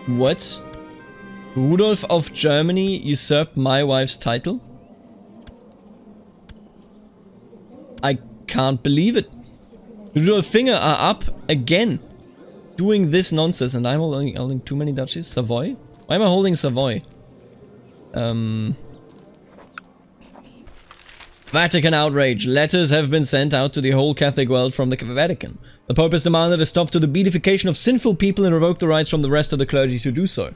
What? Rudolf of Germany usurped my wife's title? I can't believe it. Rudolfinger are up again. Doing this nonsense, and I'm holding too many duchies. Savoy? Why am I holding Savoy? Vatican outrage. Letters have been sent out to the whole Catholic world from the Vatican. The Pope has demanded a stop to the beatification of sinful people and revoke the rights from the rest of the clergy to do so.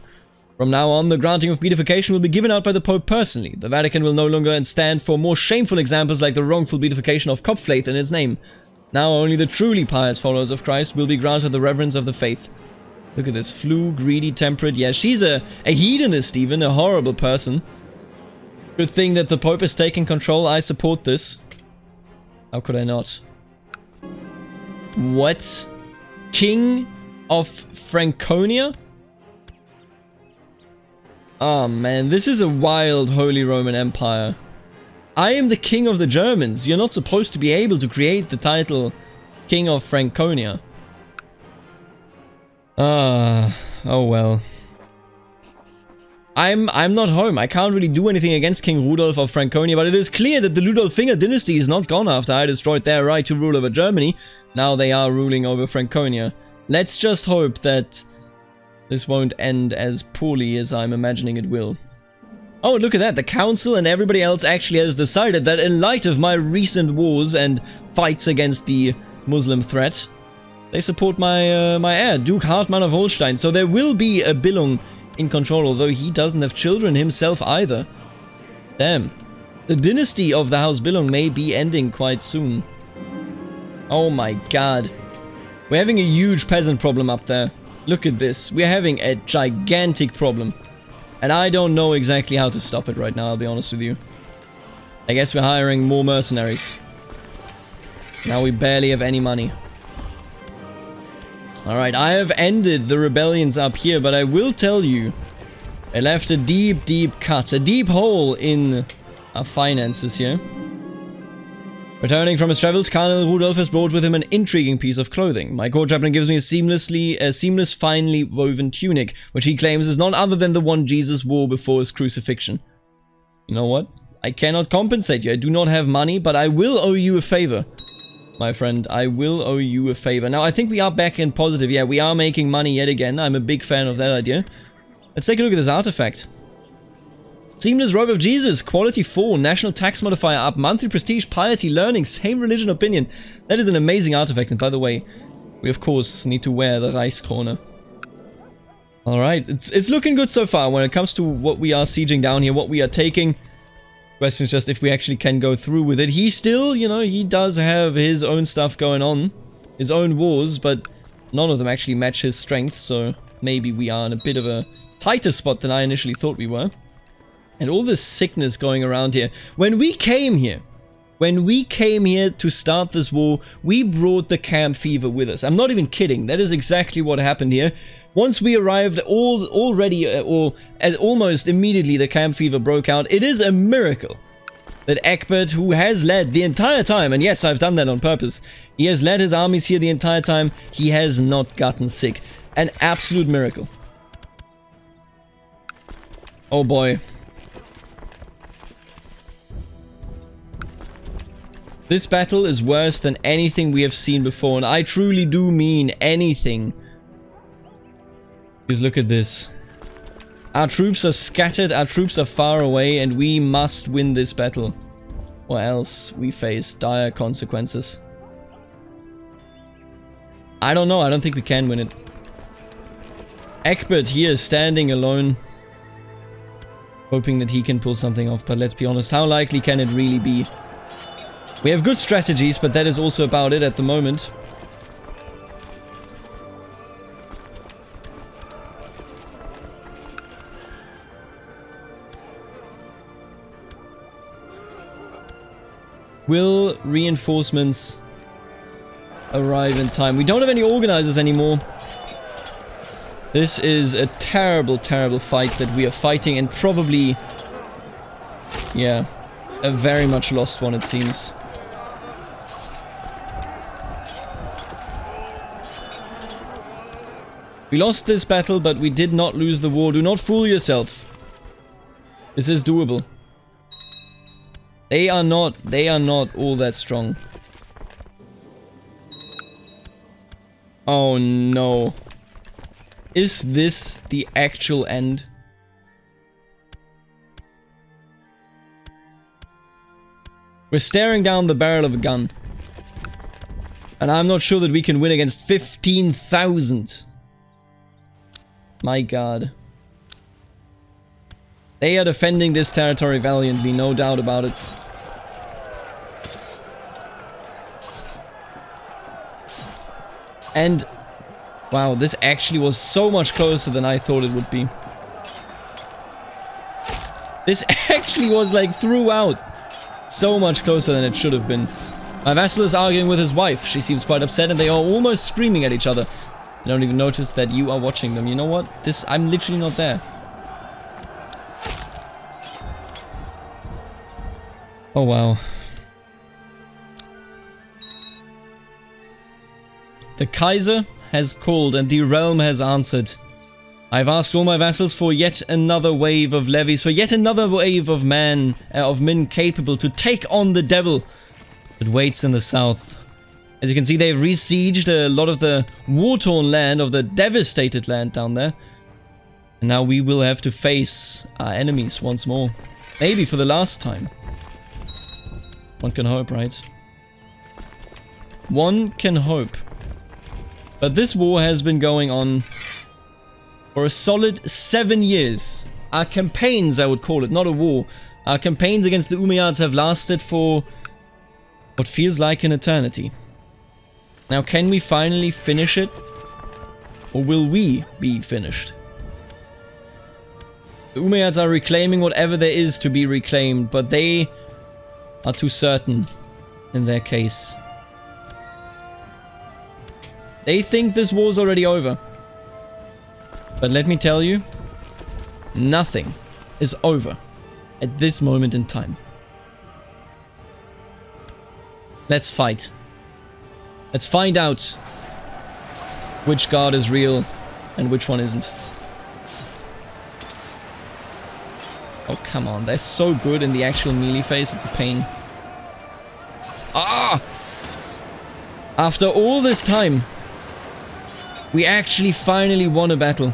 From now on, the granting of beatification will be given out by the Pope personally. The Vatican will no longer stand for more shameful examples like the wrongful beatification of Kopflaith in its name. Now only the truly pious followers of Christ will be granted the reverence of the faith. Look at this. Flu, greedy, temperate. Yeah, she's a hedonist even, a horrible person. Good thing that the Pope is taking control. I support this. How could I not? What? King of Franconia? Oh man, this is a wild Holy Roman Empire. I am the king of the Germans. You're not supposed to be able to create the title King of Franconia. Oh well. I'm not home. I can't really do anything against King Rudolf of Franconia, but it is clear that the Ludolfinger dynasty is not gone after I destroyed their right to rule over Germany. Now they are ruling over Franconia. Let's just hope that this won't end as poorly as I'm imagining it will. Oh, look at that. The council and everybody else actually has decided that in light of my recent wars and fights against the Muslim threat, they support my my heir, Duke Hartmann of Holstein. So there will be a Billung in control, although he doesn't have children himself either. Damn. The dynasty of the House Billung may be ending quite soon. Oh my god. We're having a huge peasant problem up there. Look at this. We're having a gigantic problem. And I don't know exactly how to stop it right now, I'll be honest with you. I guess we're hiring more mercenaries. Now we barely have any money. Alright, I have ended the rebellions up here, but I will tell you, I left a deep, deep cut, a deep hole in our finances here. Returning from his travels, Cardinal Rudolf has brought with him an intriguing piece of clothing. My court chaplain gives me a seamless, finely woven tunic, which he claims is none other than the one Jesus wore before his crucifixion. You know what? I cannot compensate you. I do not have money, but I will owe you a favor. My friend, I will owe you a favor. Now, I think we are back in positive. Yeah, we are making money yet again. I'm a big fan of that idea. Let's take a look at this artifact. Seamless Robe of Jesus, quality 4, national tax modifier up, monthly prestige, piety, learning, same religion opinion. That is an amazing artifact, and by the way, we of course need to wear the Reichskrone. Alright, it's looking good so far when it comes to what we are sieging down here, what we are taking. Question is just if we actually can go through with it. He still, you know, he does have his own stuff going on, his own wars, but none of them actually match his strength, so maybe we are in a bit of a tighter spot than I initially thought we were. And all this sickness going around here. When we came here to start this war, we brought the camp fever with us. I'm not even kidding. That is exactly what happened here. Once we arrived, almost immediately the camp fever broke out. It is a miracle that Egbert, who has led the entire time, and yes, I've done that on purpose, he has led his armies here the entire time, he has not gotten sick. An absolute miracle. Oh boy. This battle is worse than anything we have seen before, and I truly do mean anything. Because look at this. Our troops are scattered, our troops are far away, and we must win this battle. Or else we face dire consequences. I don't know, I don't think we can win it. Egbert here standing alone. Hoping that he can pull something off, but let's be honest, how likely can it really be? We have good strategies, but that is also about it at the moment. Will reinforcements arrive in time? We don't have any organizers anymore. This is a terrible, terrible fight that we are fighting, and probably, yeah, a very much lost one, it seems. We lost this battle, but we did not lose the war. Do not fool yourself. This is doable. They are not all that strong. Oh no. Is this the actual end? We're staring down the barrel of a gun. And I'm not sure that we can win against 15,000. My god. They are defending this territory valiantly, no doubt about it. And wow, this actually was so much closer than I thought it would be. This actually was like throughout so much closer than it should have been. My vassal is arguing with his wife. She seems quite upset and they are almost screaming at each other. I don't even notice that you are watching them. You know what? I'm literally not there. Oh wow. The Kaiser has called and the realm has answered. I've asked all my vassals for yet another wave of levies, for yet another wave of men capable to take on the devil that waits in the south. As you can see, they've besieged a lot of the war-torn land, of the devastated land down there. And now we will have to face our enemies once more. Maybe for the last time. One can hope, right? One can hope. But this war has been going on for a solid 7 years. Our campaigns, I would call it, not a war. Our campaigns against the Umayyads have lasted for what feels like an eternity. Now, can we finally finish it? Or will we be finished? The Umayyads are reclaiming whatever there is to be reclaimed, but they are too certain in their case. They think this war's already over. But let me tell you, nothing is over at this moment in time. Let's fight. Let's find out which god is real and which one isn't. Oh, come on. They're so good in the actual melee phase. It's a pain. Ah! After all this time, we actually finally won a battle.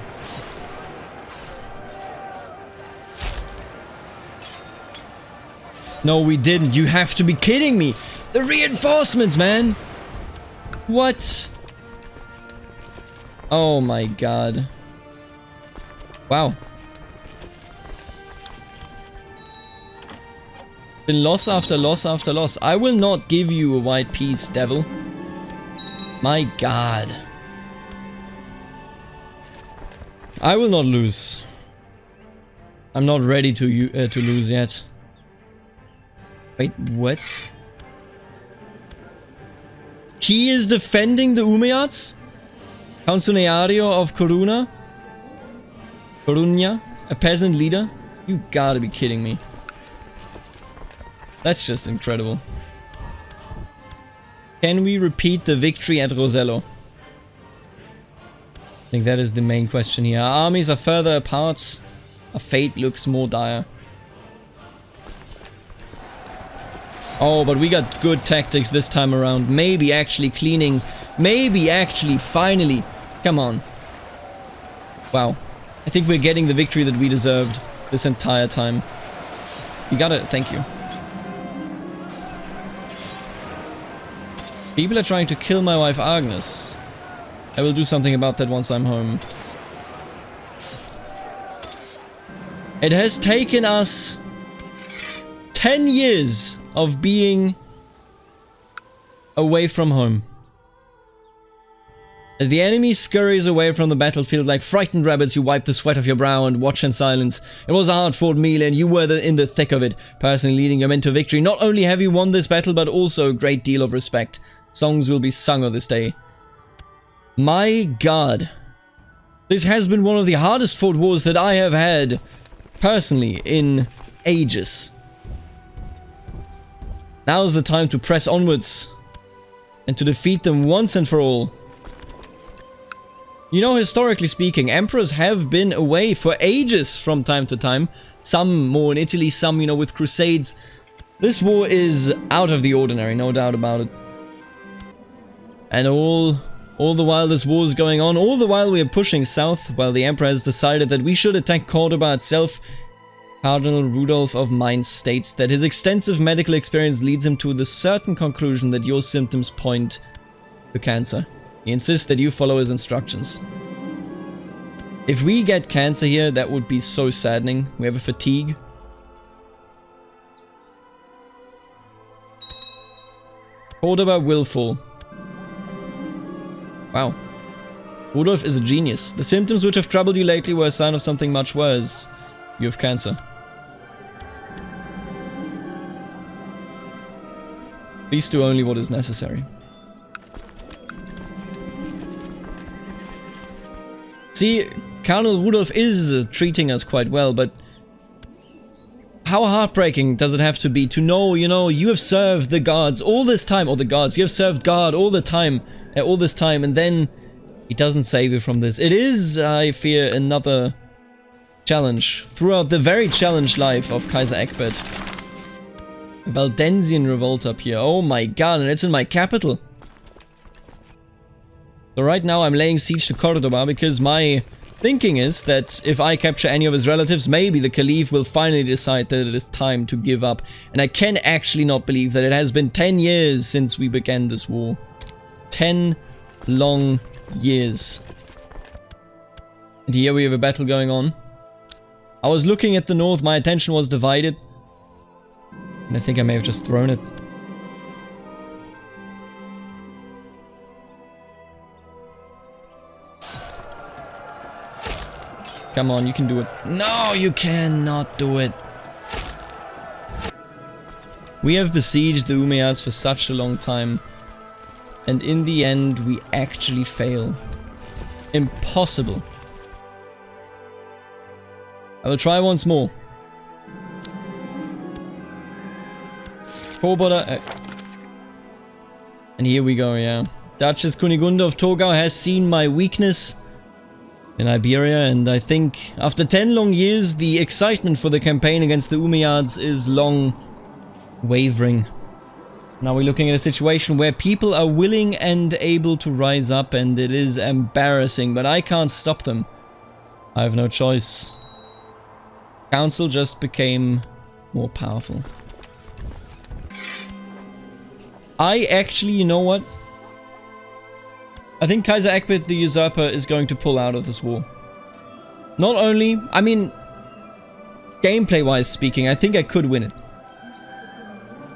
No, we didn't. You have to be kidding me. The reinforcements, man. What? Oh my god. Wow. Been loss after loss after loss. I will not give you a white peace, devil. My god. I will not lose. I'm not ready to lose yet. Wait, what? He is defending the Umayyads? Consuneario of Coruña, a peasant leader? You gotta be kidding me. That's just incredible. Can we repeat the victory at Rosello? I think that is the main question here. Our armies are further apart. Our fate looks more dire. Oh, but we got good tactics this time around. Maybe actually cleaning. Maybe actually finally. Come on. Wow. I think we're getting the victory that we deserved this entire time. You got it. Thank you. People are trying to kill my wife Agnes. I will do something about that once I'm home. It has taken us 10 years of being away from home. As the enemy scurries away from the battlefield like frightened rabbits, you wipe the sweat off your brow and watch in silence. It was a hard-fought meal and you were in the thick of it, personally leading your men to victory. Not only have you won this battle, but also a great deal of respect. Songs will be sung on this day. My god. This has been one of the hardest fought wars that I have had, personally, in ages. Now's the time to press onwards and to defeat them once and for all. You know, historically speaking, emperors have been away for ages from time to time. Some more in Italy, some, you know, with crusades. This war is out of the ordinary, no doubt about it. And all the while this war is going on, all the while we are pushing south, while the emperor has decided that we should attack Cordoba itself, Cardinal Rudolph of Mainz states that his extensive medical experience leads him to the certain conclusion that your symptoms point to cancer. He insists that you follow his instructions. If we get cancer here, that would be so saddening. We have a fatigue. Cordoba will fall. Wow. Rudolph is a genius. The symptoms which have troubled you lately were a sign of something much worse. You have cancer. Please do only what is necessary. See, Cardinal Rudolph is treating us quite well, but how heartbreaking does it have to be to know, you know, you have served the gods all this time, or the gods, you have served God all this time, and then he doesn't save you from this. It is, I fear, another challenge throughout the very challenged life of Kaiser Egbert. Valdensian revolt up here. Oh my god, and it's in my capital. So right now I'm laying siege to Cordoba because my thinking is that if I capture any of his relatives, maybe the Caliph will finally decide that it is time to give up. And I can actually not believe that it has been 10 years since we began this war. 10 long years. And here we have a battle going on. I was looking at the north, my attention was divided. And I think I may have just thrown it. Come on, you can do it. No, you cannot do it. We have besieged the Umayyads for such a long time. And in the end, we actually fail. Impossible. I will try once more. And here we go, yeah. Duchess Kunigunde of Torgau has seen my weakness in Iberia, and I think after 10 long years, the excitement for the campaign against the Umayyads is long wavering. Now we're looking at a situation where people are willing and able to rise up, and it is embarrassing, but I can't stop them. I have no choice. Council just became more powerful. I actually, you know what? I think Kaiser Egbert the Usurper is going to pull out of this war. Not only, I mean, gameplay-wise speaking, I think I could win it.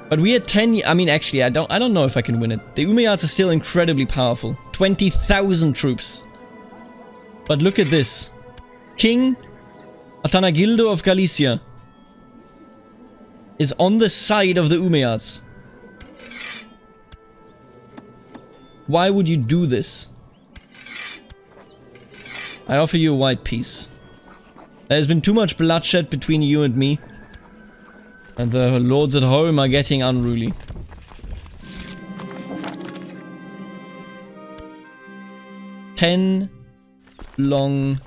But we had 10, I mean, actually, I don't know if I can win it. The Umayyads are still incredibly powerful. 20,000 troops. But look at this. King Atanagildo of Galicia is on the side of the Umayyads. Why would you do this? I offer you a white peace. There has been too much bloodshed between you and me. And the lords at home are getting unruly. Ten long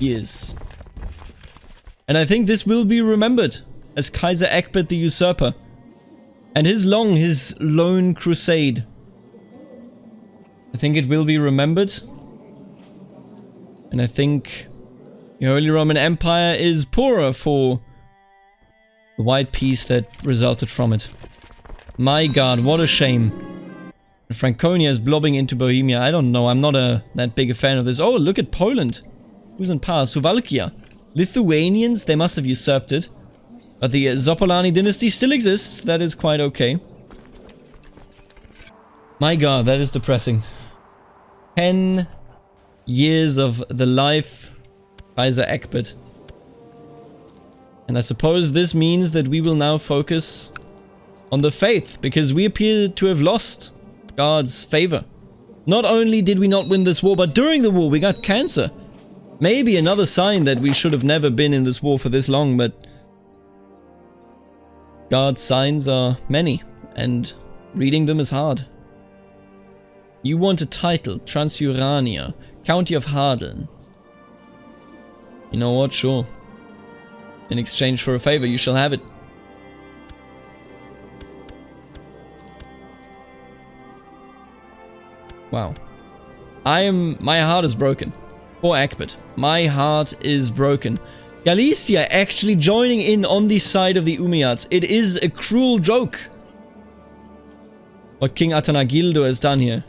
years. And I think this will be remembered as Kaiser Egbert the Usurper. And his lone crusade. I think it will be remembered. And I think the Holy Roman Empire is poorer for the white peace that resulted from it. My god, what a shame. Franconia is blobbing into Bohemia. I don't know, I'm not that big a fan of this. Oh, look at Poland. Who's in power? Suwałkia. Lithuanians, they must have usurped it. But the Zopolani dynasty still exists. That is quite okay. My god, that is depressing. 10 years of the life Kaiser Egbert. And I suppose this means that we will now focus on the faith, because we appear to have lost God's favor. Not only did we not win this war, but during the war we got cancer. Maybe another sign that we should have never been in this war for this long, but God's signs are many, and reading them is hard. You want a title, Transurania. County of Harden. You know what? Sure. In exchange for a favor, you shall have it. Wow. My heart is broken. Poor Akbet. My heart is broken. Galicia actually joining in on the side of the Umayyads. It is a cruel joke what King Atanagildo has done here.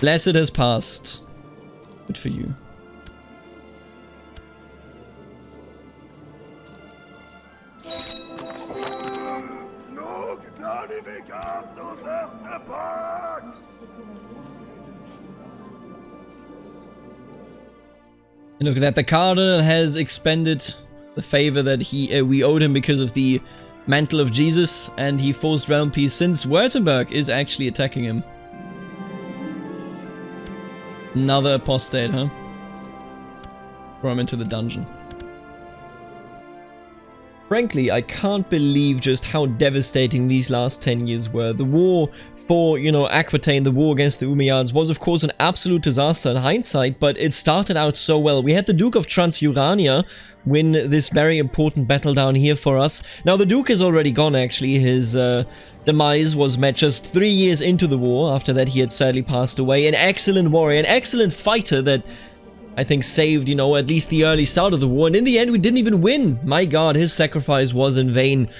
Blessed has passed. Good for you. Look at that, the Cardinal has expended the favor that we owed him because of the Mantle of Jesus, and he forced realm peace since Württemberg is actually attacking him. Another apostate, huh? Throw him into the dungeon. Frankly, I can't believe just how devastating these last 10 years were. The war for, you know, Aquitaine, the war against the Umayyads, was of course an absolute disaster in hindsight, but it started out so well. We had the Duke of Transurania win this very important battle down here for us. Now, the Duke is already gone, actually. His demise was met just 3 years into the war. After that, he had sadly passed away. An excellent warrior, an excellent fighter that I think saved, you know, at least the early start of the war. And in the end, we didn't even win. My god, his sacrifice was in vain.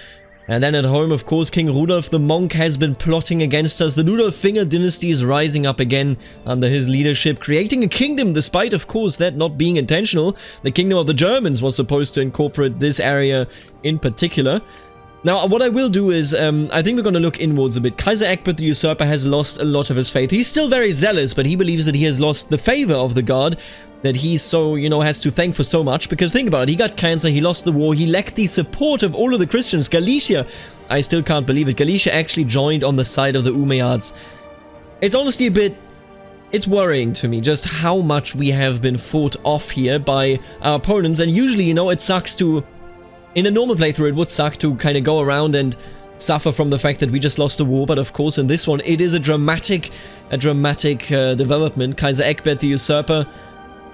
And then at home, of course, King Rudolf the Monk has been plotting against us. The Rudolfinger dynasty is rising up again under his leadership, creating a kingdom, despite, of course, that not being intentional. The kingdom of the Germans was supposed to incorporate this area in particular. Now, what I will do is, I think we're going to look inwards a bit. Kaiser Egbert the Usurper has lost a lot of his faith. He's still very zealous, but he believes that he has lost the favor of the god that he so, you know, has to thank for so much. Because think about it, he got cancer, he lost the war, he lacked the support of all of the Christians. Galicia, I still can't believe it. Galicia actually joined on the side of the Umayyads. It's honestly a bit... it's worrying to me just how much we have been fought off here by our opponents. And usually, you know, it sucks to... in a normal playthrough, it would suck to kind of go around and suffer from the fact that we just lost a war. But of course, in this one, it is a dramatic development. Kaiser Egbert the Usurper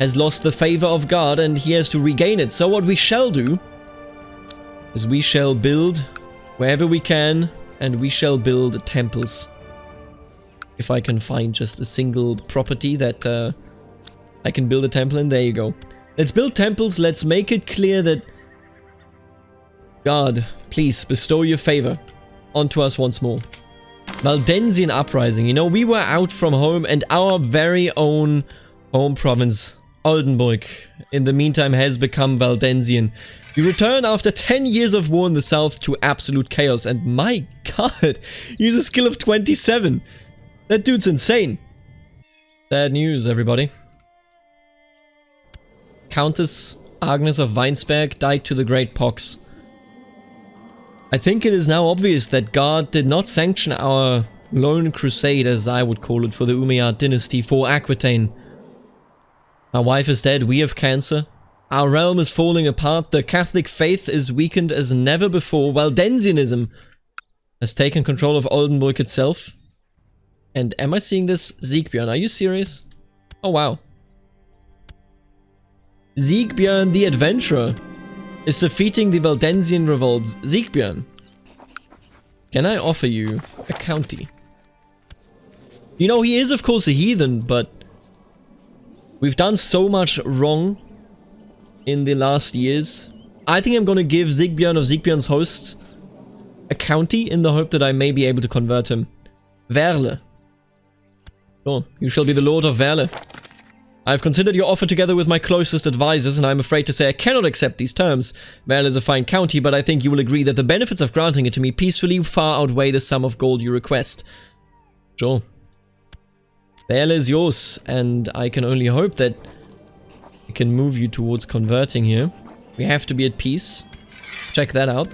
has lost the favor of God, and he has to regain it. So what we shall do is we shall build wherever we can, and we shall build temples. If I can find just a single property that I can build a temple in, there you go. Let's build temples. Let's make it clear that God, please bestow your favor onto us once more. Valdensian uprising. You know, we were out from home, and our very own home province, Oldenburg, in the meantime has become Valdensian. We return after 10 years of war in the south to absolute chaos, and my god, he has a skill of 27. That dude's insane. Bad news, everybody. Countess Agnes of Weinsberg died to the Great Pox. I think it is now obvious that God did not sanction our lone crusade, as I would call it, for the Umayyad dynasty, for Aquitaine. My wife is dead, we have cancer. Our realm is falling apart, the Catholic faith is weakened as never before, Waldensianism has taken control of Oldenburg itself. And am I seeing this? Siegbjörn, are you serious? Oh wow. Siegbjörn the Adventurer is defeating the Waldensian revolts. Siegbjörn, can I offer you a county? You know, he is of course a heathen, but we've done so much wrong in the last years. I think I'm gonna give Siegbjörn of Siegbjörn's host a county in the hope that I may be able to convert him. Werle. Oh, you shall be the Lord of Werle. I've considered your offer together with my closest advisors, and I'm afraid to say I cannot accept these terms. Werle is a fine county, but I think you will agree that the benefits of granting it to me peacefully far outweigh the sum of gold you request. Sure. Werle is yours, and I can only hope that I can move you towards converting here. We have to be at peace. Check that out.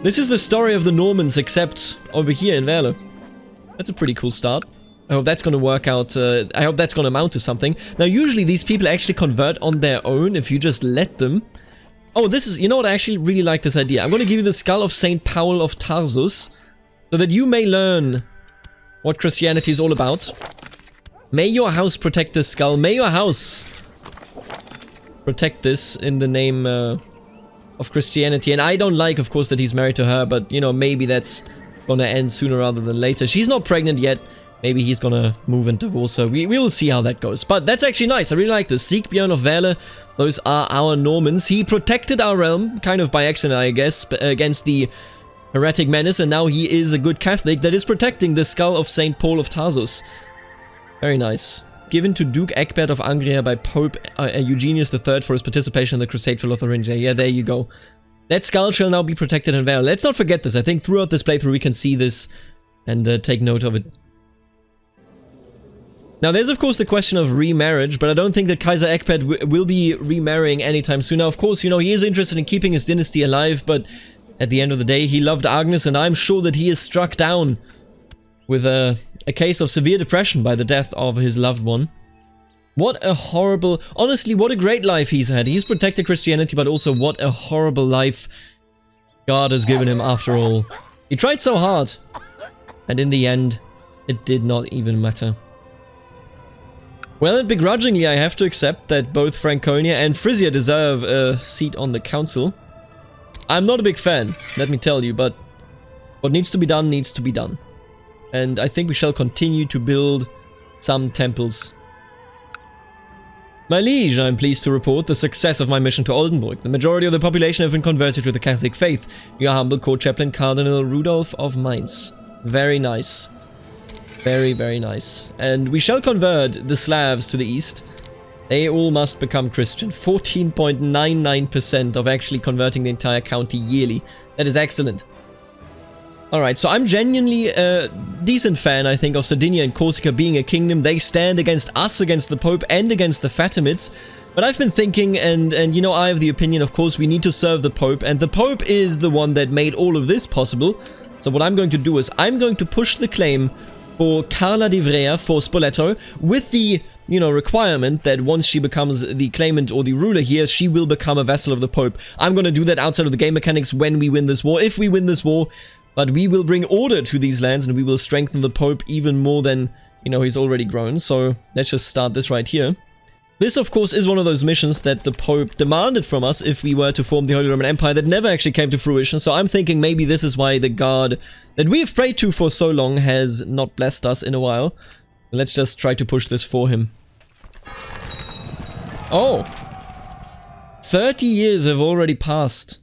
This is the story of the Normans, except over here in Werle. That's a pretty cool start. I hope that's gonna work out, I hope that's gonna amount to something. Now, usually these people actually convert on their own if you just let them. Oh, this is, you know what, I actually really like this idea. I'm gonna give you the skull of Saint Paul of Tarsus, so that you may learn what Christianity is all about. May your house protect this skull. May your house protect this in the name of Christianity. And I don't like, of course, that he's married to her, but, you know, maybe that's gonna end sooner rather than later. She's not pregnant yet. Maybe he's gonna move and divorce her. We will see how that goes. But that's actually nice. I really like this. Siegbjörn of Vale. Those are our Normans. He protected our realm, kind of by accident, I guess, against the heretic menace. And now he is a good Catholic that is protecting the skull of St. Paul of Tarsus. Very nice. Given to Duke Egbert of Angria by Pope Eugenius III for his participation in the Crusade for Lotharingia. Yeah, there you go. That skull shall now be protected in Vale. Let's not forget this. I think throughout this playthrough we can see this and take note of it. Now, there's of course the question of remarriage, but I don't think that Kaiser Egbert will be remarrying anytime soon. Now, of course, you know, he is interested in keeping his dynasty alive, but at the end of the day, he loved Agnes, and I'm sure that he is struck down with a case of severe depression by the death of his loved one. What a horrible... Honestly, what a great life he's had. He's protected Christianity, but also what a horrible life God has given him after all. He tried so hard, and in the end, it did not even matter. Well, and begrudgingly, I have to accept that both Franconia and Frisia deserve a seat on the council. I'm not a big fan, let me tell you, but what needs to be done needs to be done. And I think we shall continue to build some temples. My liege, I am pleased to report the success of my mission to Oldenburg. The majority of the population have been converted to the Catholic faith. Your humble court chaplain, Cardinal Rudolf of Mainz. Very nice. Very, very nice. And we shall convert the Slavs to the east. They all must become Christian. 14.99% of actually converting the entire county yearly. That is excellent. Alright, so I'm genuinely a decent fan, I think, of Sardinia and Corsica being a kingdom. They stand against us, against the Pope, and against the Fatimids. But I've been thinking, and you know, I have the opinion, of course, we need to serve the Pope. And the Pope is the one that made all of this possible. So what I'm going to do is, I'm going to push the claim for Carla di Ivrea for Spoleto, with the, you know, requirement that once she becomes the claimant or the ruler here, she will become a vassal of the Pope. I'm going to do that outside of the game mechanics when we win this war, if we win this war, but we will bring order to these lands and we will strengthen the Pope even more than, you know, he's already grown. So let's just start this right here. This, of course, is one of those missions that the Pope demanded from us if we were to form the Holy Roman Empire that never actually came to fruition. So I'm thinking maybe this is why the God that we have prayed to for so long has not blessed us in a while. Let's just try to push this for him. Oh! 30 years have already passed.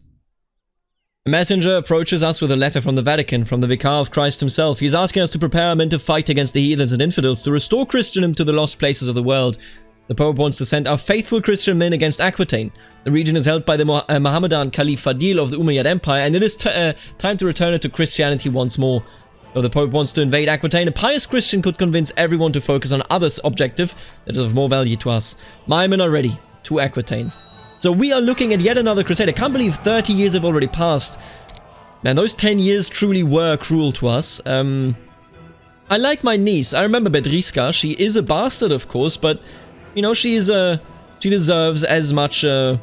A messenger approaches us with a letter from the Vatican, from the Vicar of Christ himself. He's asking us to prepare men to fight against the heathens and infidels, to restore Christendom to the lost places of the world. The Pope wants to send our faithful Christian men against Aquitaine. The region is held by the Mohammedan Caliph Fadil of the Umayyad Empire, and it is time to return it to Christianity once more. Though the Pope wants to invade Aquitaine, a pious Christian could convince everyone to focus on others' objective that is of more value to us. My men are ready to Aquitaine. So we are looking at yet another crusade. I can't believe 30 years have already passed. Man, those 10 years truly were cruel to us. I like my niece. I remember Bedriska. She is a bastard, of course, but... you know, she deserves as much of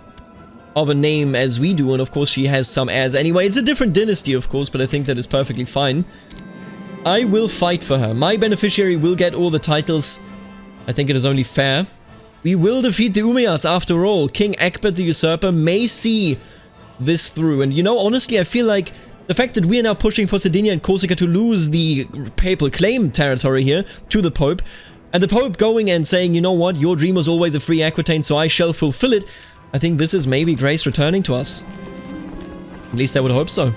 a name as we do, and of course she has some heirs anyway. It's a different dynasty, of course, but I think that is perfectly fine. I will fight for her. My beneficiary will get all the titles. I think it is only fair. We will defeat the Umayyads after all. King Egbert the Usurper may see this through. And you know, honestly, I feel like the fact that we are now pushing for Sardinia and Corsica to lose the papal claim territory here to the Pope, and the Pope going and saying, you know what, your dream was always a free Aquitaine, so I shall fulfill it. I think this is maybe grace returning to us. At least I would hope so.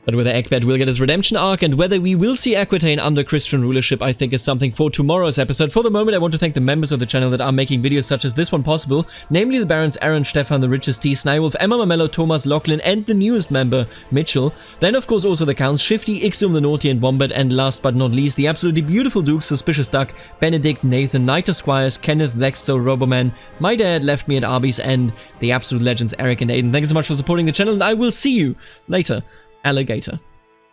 But whether Egbert will get his redemption arc and whether we will see Aquitaine under Christian rulership, I think is something for tomorrow's episode. For the moment, I want to thank the members of the channel that are making videos such as this one possible, namely the Barons Aaron, Stefan, the Richest T, Snywolf, Emma Mamello, Thomas, Lachlan, and the newest member, Mitchell. Then, of course, also the Counts, Shifty, Ixum, the Naughty, and Wombat, and last but not least, the absolutely beautiful Dukes, Suspicious Duck, Benedict, Nathan, Knight of Squires, Kenneth, Lexo, Roboman, My Dad Left Me at Arby's, and the absolute legends Eric and Aiden. Thank you so much for supporting the channel, and I will see you later. Alligator.